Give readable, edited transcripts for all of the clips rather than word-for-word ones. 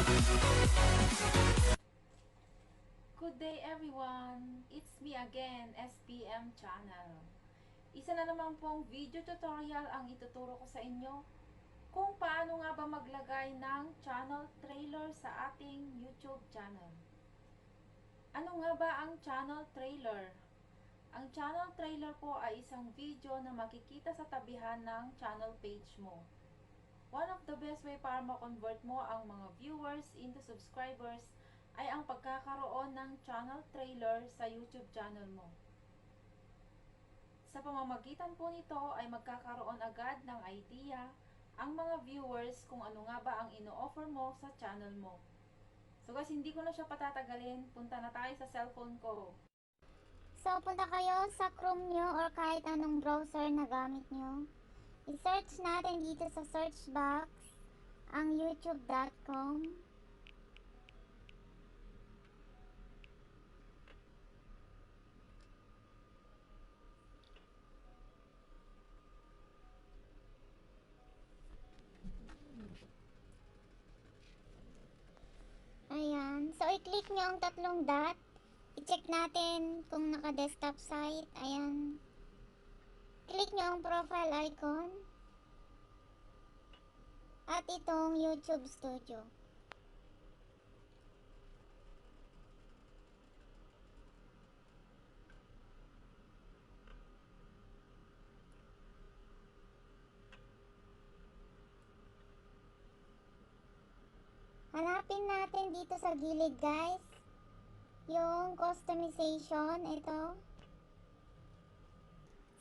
Good day everyone! It's me again, SPM Channel. Isa na naman pong video tutorial ang ituturo ko sa inyo kung paano nga ba maglagay ng channel trailer sa ating YouTube channel. Ano nga ba ang channel trailer? Ang channel trailer po ay isang video na makikita sa tabihan ng channel page mo. One of the best way para ma-convert mo ang mga viewers into subscribers ay ang pagkakaroon ng channel trailer sa YouTube channel mo. Sa pamamagitan po nito ay magkakaroon agad ng idea ang mga viewers kung ano nga ba ang ino-offer mo sa channel mo. So guys, hindi ko na siya patatagalin. Punta na tayo sa cellphone ko. So, punta kayo sa Chrome nyo or kahit anong browser na gamit nyo. I-search natin dito sa search box ang youtube.com. Ayan. So, i-click nyo ang tatlong dot. I-check natin kung naka-desktop site. Ayan. Click nyo ang profile icon. At itong YouTube Studio. Hanapin natin dito sa gilid, guys, yung customization. Ito.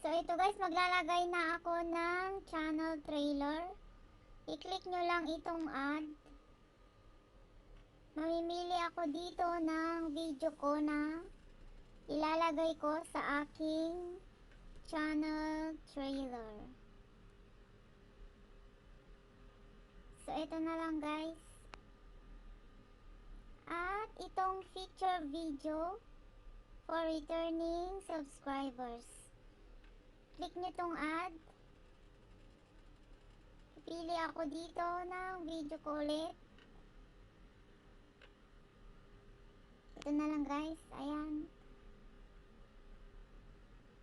So, ito guys, maglalagay na ako ng channel trailer. I-click nyo lang itong add. Mamimili ako dito ng video ko na ilalagay ko sa aking channel trailer. So, ito na lang guys. At itong feature video for returning subscribers. Click nyo itong add. Pili ako dito ng video ko ulit. Ito na lang guys. Ayan.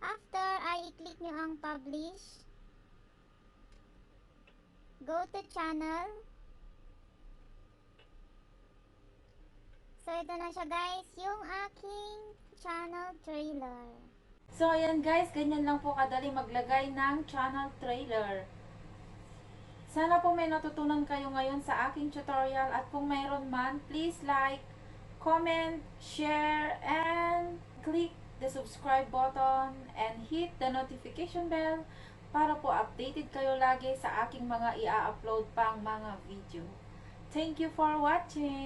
After ay i-click nyo ang publish. Go to channel. So, ito na siya guys, yung aking channel trailer. So ayan guys, ganyan lang po kadali maglagay ng channel trailer. Sana po may natutunan kayo ngayon sa aking tutorial at kung mayroon man, please like, comment, share, and click the subscribe button and hit the notification bell para po updated kayo lagi sa aking mga i-upload pang mga video. Thank you for watching!